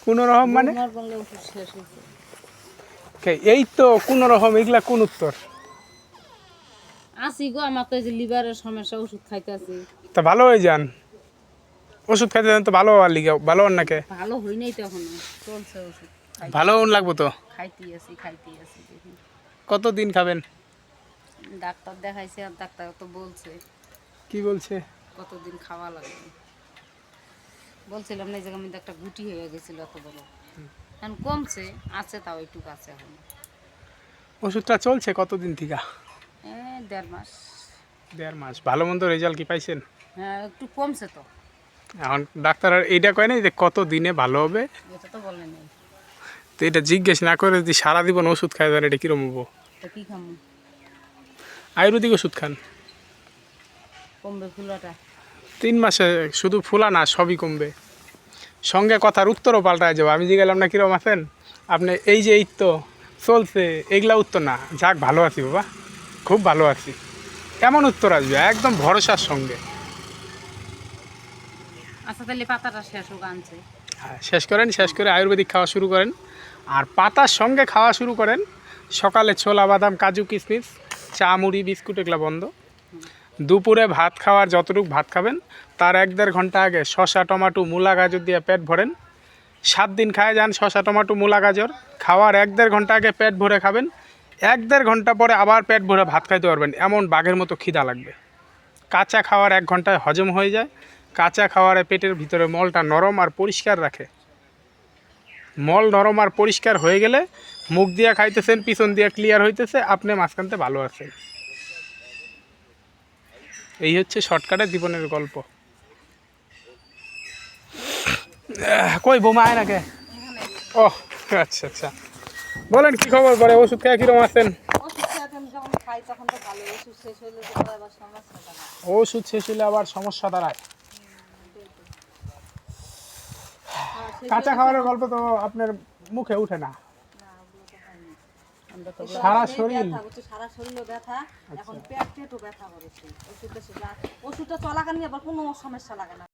কোন রকম মানে এই তো কোন রকম, এগুলা কোন উত্তর? আসি গো, আমার তো এই যে লিভারের সমস্যা, ওষুধ খাইতেছি। তা ভালো হয়ে যান, ওষুধ খাইতে যান তো ভালো হওয়ার লিগে। ভালো হন নাকি? ভালো হই নাই তো এখনো, চলছে ওষুধ ভালো হন লাগবো তো। খাইতে আছি দেখি। কতদিন খাবেন? ডাক্তার দেখাইছে, আর ডাক্তার তো বলছে কি বলছে? কতদিন খাওয়া লাগবে। বলছিলাম না এই জায়গার মধ্যে একটা গুটি হয়ে গেছিল এত বড়, এখন কমছে, আছে তাও একটু আছে এখন। ওষুধটা চলছে কতদিন থেকে? 1.5 মাস। 1.5 মাস। ভালো মন্দ রেজাল্ট কি পাইছেন? হ্যাঁ, একটু কমছে তো। এখন ডাক্তার আর এইটা কয় না যে কত দিনে ভালো হবে? এটা তো বলেন নাই। তো এটা জিজ্ঞেস না করে যদি সারা জীবন ওষুধ খাই দেন, এটা কিরম হবো? তো কি খামু? আয়ুর্বেদিক ওষুধ খান, কমবে ফুলাটা। 3 মাসে শুধু ফুলা না, সবই কমবে। সঙ্গে কথার উত্তরও পাল্টায় যাবো। আমি জিজ্ঞাসলাম না কিরম আছেন আপনি, এই যে এই তো চলছে, এগুলা উত্তর না। যাক ভালো আছি বাবা, খুব ভালো আছি, এমন উত্তর আসবে একদম ভরসার সঙ্গে। আচ্ছা তাহলে পাতাটা শেষ হোক, আনছে। হ্যাঁ, শেষ করেন, শেষ করে আয়ুর্বেদিক খাওয়া শুরু করেন। আর পাতার সঙ্গে খাওয়া শুরু করেন। সকালে ছোলা বাদাম কাজু কিশমিশ, চা মুড়ি বিস্কুট এগুলো বন্ধ। দুপুরে ভাত খাওয়ার যতটুকু ভাত খাবেন তার 1-1.5 ঘন্টা আগে শসা টমাটো মূলা গাজর দিয়ে পেট ভরেন। 7 দিন খায় যান শসা টমাটো মূলা গাজর। খাওয়ার 1-1.5 ঘন্টা আগে পেট ভরে খাবেন। 1-1.5 ঘন্টা পরে আবার পেট ভরে ভাত খাইতে পারবেন, এমন বাঘের মতো খিদা লাগবে। কাঁচা খাওয়ার 1 ঘন্টায় হজম হয়ে যায়। কাঁচা খাওয়ারে পেটের ভিতরে মলটা নরম আর পরিষ্কার রাখে। মল নরম আর পরিষ্কার হয়ে গেলে মুখ দিয়া খাইতেছেন, পিছন দিয়া ক্লিয়ার হইতেছে, আপনি মাঝখানতে ভালো আছেন। এই হচ্ছে শর্টকাটে জীবনের গল্প। কই বোমা আয় না কে? ও আচ্ছা আচ্ছা, বলেন কি খবর? পরে ওষুধ খেয়ে কিরকম আছেন? ওষুধ শেষ হলে আবার সমস্যা দাঁড়ায়। কাঁচা খাবারের গল্প তো আপনার মুখে উঠে না। সারা শরীর ব্যথা, এখন পেটও ব্যথা করেছে। ওষুধটা চলাকালীন আবার কোনো সমস্যা লাগে না।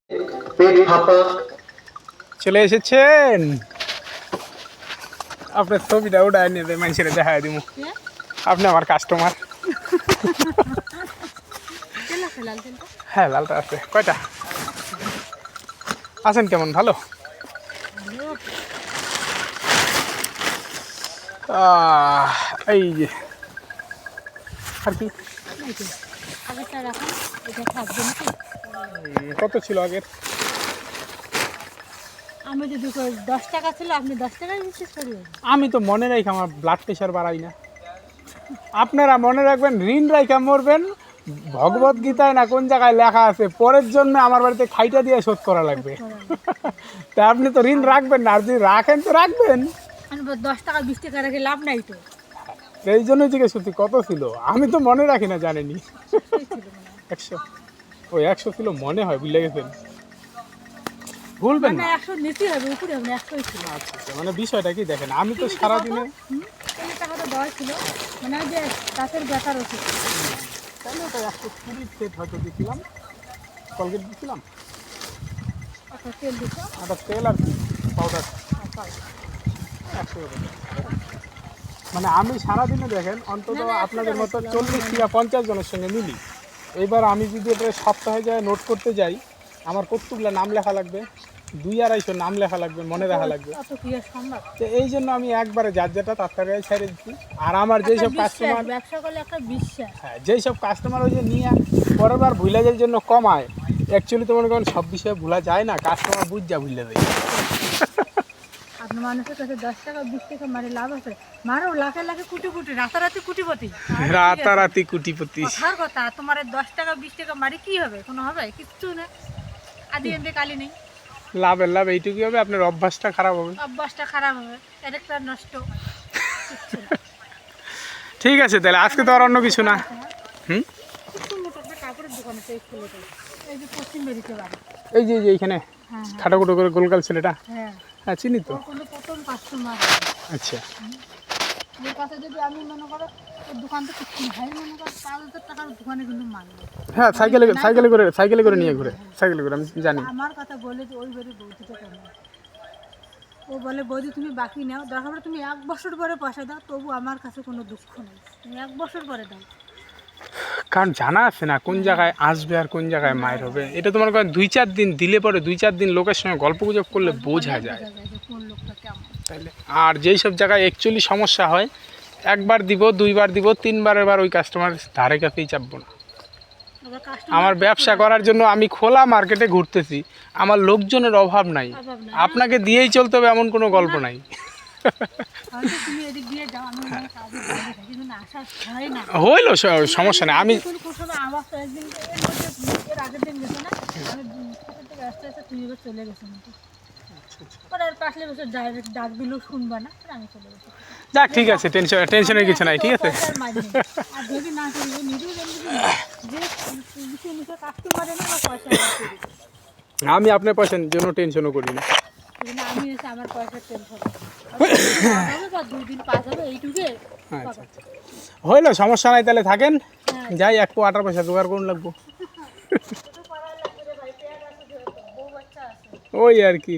চলে এসেছেন, আপনার ছবিটা ওটা নিয়ে মানুষের দেখায় দিব। আপনি আমার কাস্টমার। হ্যাঁ লালটা আছে। কয়টা আছেন? কেমন? ভালো? এই যে আর কি কত ছিল আগের? আমি যদি 10 টাকা ছিল, আপনি 10 টাকায় বিশেষ করবেন। আমি তো মনে রাখি, আমার ব্লাড প্রেশার বাড়াই না। আপনারা মনে রাখবেন, ঋণ রাইখা মরবেন। ভগবত গীতায় না কোন জায়গায় লেখা আছে পরের জন্য আমার বাড়িতে খাইটা দিয়ে শোধ করা লাগবে। তা আপনি তো ঋণ রাখবেন না, আর যদি রাখেন তো রাখবেন। 10 টাকা 20 টাকা রেখে লাভ নাই তো। এই জন্যই জিজ্ঞেস করছি কত ছিল। আমি তো মনে রাখি না, জানেনি। 100। ওই 100 ছিল মনে হয়, ভুলে গেছেন। ভুলবেন না, 100 নিতে হবে, উপরে হবে 100 ছিল। আচ্ছা আচ্ছা, মানে বিষয়টা কি দেখেন, আমি তো সারাদিনে টাকা তো দেওয়া ছিল, মানে ওই যে দাঁতের ব্যথার ওষুধ। তাহলে ওটা 120 সেট হয়তো দিয়েছিলাম, কলগেট দিয়েছিলাম, আচ্ছা তেল দিত, একটা তেল আর পাউডার। 100 মানে আমি সারাদিনে দেখেন অন্তত আপনাদের মতো 40 থেকে 50 জনের সঙ্গে মিলি। এইবার আমি যদি এটা সপ্তাহে যায় নোট করতে যাই, আমার কতগুলো নাম লেখা লাগবে, 200-250 নাম লেখা লাগবে, মনে রাখা লাগবে। তো এই জন্য আমি একবারে যার যেটা তাড়াতাড়ি ছেড়ে দিচ্ছি। আর আমার যেসব কাস্টমার ব্যবসা করলে একটা বিশ্বাস, হ্যাঁ, যেই সব কাস্টমার ওই যে নিয়ে পরের বার ভুলে যাওয়ার জন্য কমায়, অ্যাকচুয়ালি তো মনে করেন সব বিষয়ে ভুলা যায় না, কাস্টমার বুঝা ভুলে যায়। আপনার মানুষের কাছে 10 টাকা 20 টাকা মারে লাভ আছে, মারো লাখে লাখে কোটি কোটি, রাতারাতি কোটিপতি। রাতারাতি কোটিপতি কথার কথা, তোমার 10 টাকা 20 টাকা মারি কি হবে? কোনো হবে কিচ্ছু না, আদি এনতে কালি নেই। লাভের লাভ এইটুকুই হবে, আপনার অভ্যাসটা খারাপ হবে। অভ্যাসটা খারাপ হবে, ক্যারেক্টার নষ্ট। ঠিক আছে, তাহলে আজকে তো আর অন্য কিছু না। হুম, কাপড়ের দোকানে এই যে পশ্চিম বেরিতে বাড়ি, এই যে এইখানে খাটাকুটো করে গোলগাল ছেলেটা, হ্যাঁ হ্যাঁ চিনি তো। প্রথম কাস্টমার। আচ্ছা, ওর কাছে যদি আমি মনে করো ওর দোকান তো কিছু ভাই মনে করো 5,000 টাকার দোকানে কিন্তু মাল নেই। হ্যাঁ সাইকেলে করে নিয়ে ঘুরে, সাইকেলে করে আমি জানি। আমার কথা বলে যে ওই বাড়ি বৌদিটা কেমন, ও বলে বৌদি তুমি বাকি নাও, দরকার পড়ে তুমি 1 বছর পরে পয়সা দাও, তবু আমার কাছে কোনো দুঃখ নেই, তুমি 1 বছর পরে দাও। কারণ জানা আছে না কোন জায়গায় আসবে আর কোন জায়গায় মায়ের হবে। এটা তোমার কাছে 2-4 দিন দিলে পরে 2-4 দিন লোকের সঙ্গে গল্প গুজব করলে বোঝা যায়। বোঝা যায় যে কোন লোকটা কেমন। তাইলে আর যেই সব জায়গায় অ্যাকচুয়ালি সমস্যা হয়, একবার দিব, 2বার দিব, 3বারের বার ওই কাস্টমার ধারে কাছেই চাপবো না। আবার কাস্টমার আমার ব্যবসা করার জন্য আমি খোলা মার্কেটে ঘুরতেছি, আমার লোকজনের অভাব নাই, অভাব নাই। আপনাকে দিয়েই চলতে হবে এমন কোনো গল্প নাই। হয়তো তুমি এদিক দিয়ে যাও, আমি ওখানে কাজে বাইরে থাকি, কিন্তু না আসা হয় না। হইলো সমস্যা নেই। আমি কোন সময় আওয়াজ তো একদিন এর আগের দিন গেছে না, আমি পুকুর থেকে আসতে আসতে তুমি এবার চলে গেছো নাকি, পরে আর পাশলে বসে ডাইরেক্ট ডাক দিলেও শুনবা না, আর আমি চলে গেছি। যাক ঠিক আছে, টেনশনের কিছু নাই, ঠিক আছে। পয়সার মাইর নেই। আর যদি না করি ও নিজেও জানবে যে নিচে কাস্টমারে না আমার পয়সা নেই। আমি আপনার পয়সার জন্য টেনশনও করি না। কিন্তু আমি এসে আমার পয়সার টেনশন হবে বা 2 দিন পাস হবে এইটুকু। আচ্ছা হইলো, সমস্যা নাই, তাহলে থাকেন, হ্যাঁ। যাই 1 পো আটার পয়সা জোগাড় করুন লাগবো, ওই আর কি।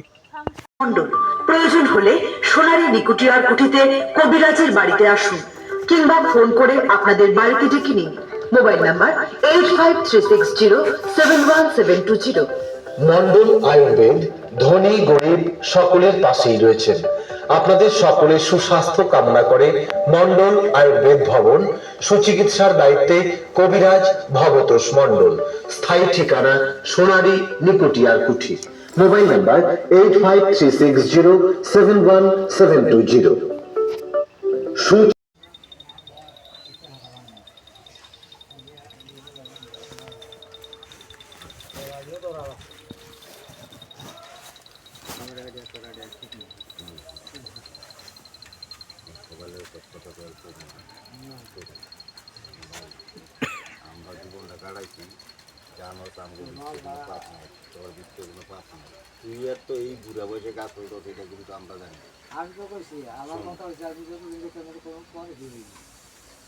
মণ্ডল, প্রয়োজন হলে সোনালী নিকুটিয়ার কুঠিতে কবিরাজের বাড়িতে আসুন কিংবা ফোন করে আপনাদের বাড়িতে ডেকে নিন। Mobile number 8536071720। মন্ডল আয়ুর্বেদ ধনী গরিব সকলের পাশেই রয়েছেন। আপনাদের সকলের সুস্বাস্থ্য কামনা করে মন্ডল আয়ুর্বেদ ভবন, সুচিকিৎসার দায়িত্বে কবিরাজ ভবতোষ মন্ডল। স্থায়ী ঠিকানা সোনালী নিকুটিয়ার কুঠি। Mobile number 8536071720। আমরা জীবনটা কাটাইছি, জানো তো আমাকে পাপ নাই, তোর বৃত্তে কোনো পাপ নাই। তুই আর তো এই বুড়া বয়সে কাজ করতো, সেটা কিন্তু আমরা জানি।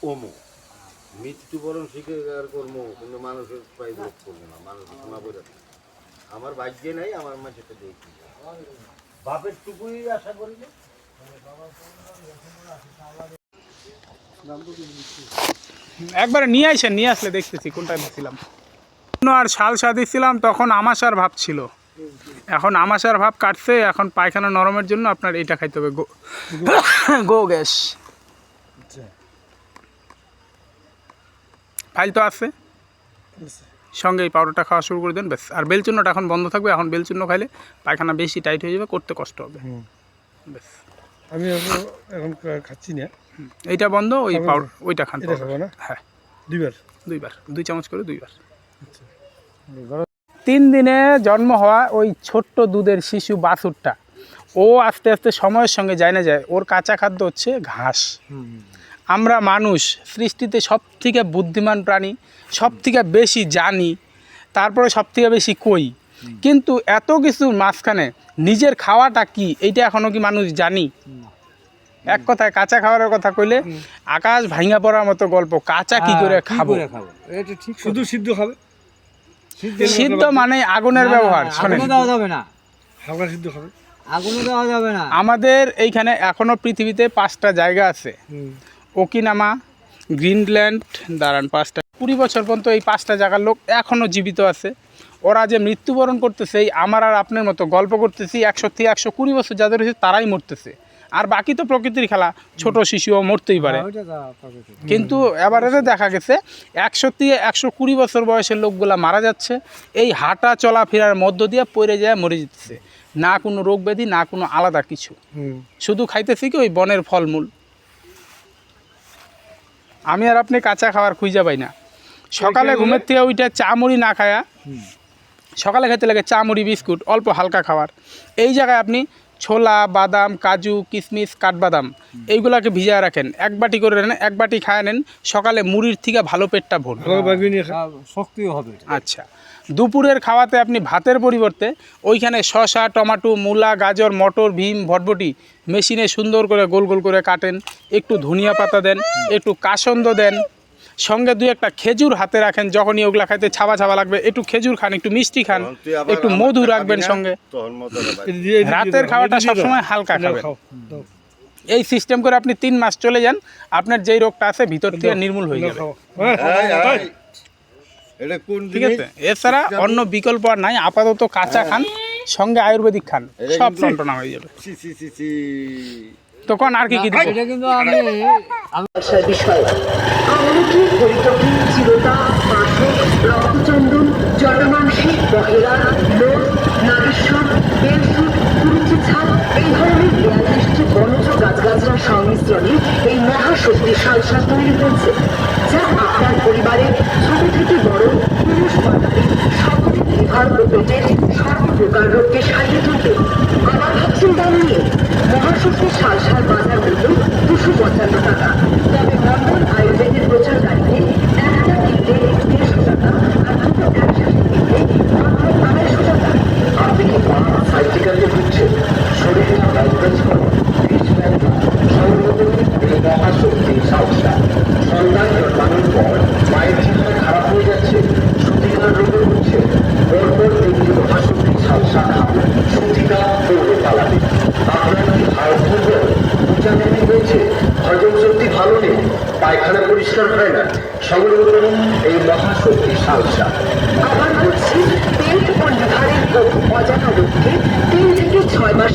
ওমো মৃত্যুবরণ স্বীকার করবো, কিন্তু মানুষের প্রায় বোধ করবো না, মানুষের শোনা বোঝা। আমার ভাগ্যে নাই, আমার মা সেটা দেখি বাপের টুকুই আশা করি না। একবারে নিয়ে আসলে দেখতেছি কোনটা দিছিলাম। আর শাল দিছিলাম তখন আমাশার ভাব ছিল, এখন আমাশার ভাব কাটছে, এখন পায়খানা নরমের জন্য আপনার এটা খাইতে হবে, গো গ্যাস। ফাইল তো আছে সঙ্গে, এই পাউডারটা খাওয়া শুরু করে দেন ব্যাস। আর বেলচূর্ণটা এখন বন্ধ থাকবে, এখন বেলচূর্ণ খাইলে পায়খানা বেশি টাইট হয়ে যাবে, করতে কষ্ট হবে ব্যাস। আমি এখন খাচ্ছি না, এইটা বন্ধ, ওই পাউডার ওইটা খান। এটা খাবো না? হ্যাঁ 2বার 2 চামচ করে 2বার। 3 দিনে জন্ম হওয়া ওই ছোট্ট দুধের শিশু বাছুরটা, ও আস্তে আস্তে সময়ের সঙ্গে যায় না যায়, ওর কাঁচা খাদ্য হচ্ছে ঘাস। আমরা মানুষ সৃষ্টিতে সব থেকে বুদ্ধিমান প্রাণী, সব থেকে বেশি জানি, তারপরে সব থেকে বেশি কই, কিন্তু এত কিছুর মাঝখানে নিজের খাওয়াটা কি এইটা এখনো কি মানুষ জানি? এক কথায় কাঁচা খাওয়ার কথা কইলে আকাশ ভাঙা পড়ার মতো গল্প। কাঁচা কি করে খাবো? এটা ঠিক, শুধু সিদ্ধ খাবে, সিদ্ধ মানে আগুনের ব্যবহার। শোনেন, হালকা সিদ্ধ খাবে, আমাদের এইখানে এখনো পৃথিবীতে 5টা জায়গা আছে, ওকিনামা, গ্রিনল্যান্ড, দাঁড়ান 5টা, 20 বছর পর্যন্ত এই 5টা জায়গার লোক এখনও জীবিত আছে। ওরা যে মৃত্যুবরণ করতেছে, এই আমার আর আপনার মতো গল্প করতেছি, 100 থেকে 120 বছর যাদের হয়েছে তারাই মরতেছে, আর বাকি তো প্রকৃতির খেলা, ছোট শিশুও মরতেই পারে। কিন্তু এবারে দেখা গেছে 100 থেকে 120 বছর বয়সের লোকগুলা মারা যাচ্ছে, এই হাঁটা চলাফেরার মধ্য দিয়ে পড়ে যায় মরে যেতেছে, না কোনো রোগ ব্যাধি, না কোনো আলাদা কিছু, শুধু খাইতেছি কি ওই বনের ফলমূল। আমি আর আপনি কাঁচা খাওয়ার খুঁজা পাই না। সকালে ঘুমের থেকে ওইটা চা মুড়ি না খায়া, সকালে খেতে লাগে চা মুড়ি বিস্কুট, অল্প হালকা খাবার। এই জায়গায় আপনি ছোলা, বাদাম, কাজু, কিশমিশ, কাঠবাদাম এইগুলাকে ভিজিয়ে রাখেন, 1 বাটি করে নেন, 1 বাটি খায় নেন, সকালে মুড়ির থেকে ভালো পেটটা ভরবে, শক্তিও হবে। আচ্ছা, দুপুরের খাওয়াতে আপনি ভাতের পরিবর্তে ওইখানে শসা, টমাটো, মূলা, গাজর, মটর, ভীম, ভটভটি মেশিনে সুন্দর করে গোল গোল করে কাটেন, একটু ধনিয়া পাতা দেন, একটু কাসন্দ দেন, সঙ্গে দুই একটা খেজুর হাতে রাখেন, যখনই ওগুলা খাইতে ছাবা ছাবা লাগবে একটু খেজুর খান, একটু মিষ্টি খান, তখন তুই আবার একটু আমার মধু খাবি রাখবেন না, সঙ্গে। তখন মতো রাতের খাওয়াটা সবসময় হালকা খাবেন। এই সিস্টেম করে আপনি 3 মাস চলে যান, আপনার যেই রোগটা আছে ভিতর থেকে নির্মূল হয়ে যাবে। এটা কোন ঠিক আছে, এছাড়া অন্য বিকল্প আর নাই। আপাতত কাঁচা খান, সঙ্গে আয়ুর্বেদিক খান, সব টনটনা হয়ে যাবে। তখন আর কি কি দিব? এটা কিন্তু আমি আশার বিষয় আমলকি, হরিতকি, চিরতা, বাসক, রক্তচন্দন, জনমাংসিক, বহেরা, লোভ, নাগেশ্বর, বেলফুল, কুরুচি ছাল, এই ধরনের 42টি বনজ গাছগাছড়ার সংমিশ্রণে এই মহাশক্তি সালসা তৈরি হয়েছে, যা আপনার পরিবারের ছোট থেকে বড় পুরুষ মাতাকে সকলের লিভার ও পেটের সর্বপ্রকার রোগকে সারিয়ে তুলবে। আবার ভাবছেন দাম নিয়ে? মহাশক্তি সালসার বাজার মূল্য 255 টাকা। তবে মন্ডল আয়ুর্বেদের প্রচারকারীতে একটা কিনতে 150 টাকা আর দুটো একসাথে কিনতে মাত্র 250 টাকা। আপনি কি সাইটিকাতে ভুগছেন? শরীরটা ব্যালেন্স করুন, সর্বোপরি এই মহাশক্তি সালসা। সন্তান জন্মানোর পর মায়ের চেহারা খারাপ হয়ে যাচ্ছে, সত্যিকার রোগে হচ্ছে, পরপর একটি মহাশক্তি সালসা খান, সত্যিকা দৌড়ে পালাবে। আপনার কি হাড় দুর্বল, উচ্চারণী হয়েছে, হজম শক্তি ভালো নেই, পায়খানা পরিষ্কার হয় না, সংগ্রহ করুন এই মহাশক্তি সালসা। আবার বলছি, পেট ও লিভারের অজানা রোগকে 3 থেকে 6 মাস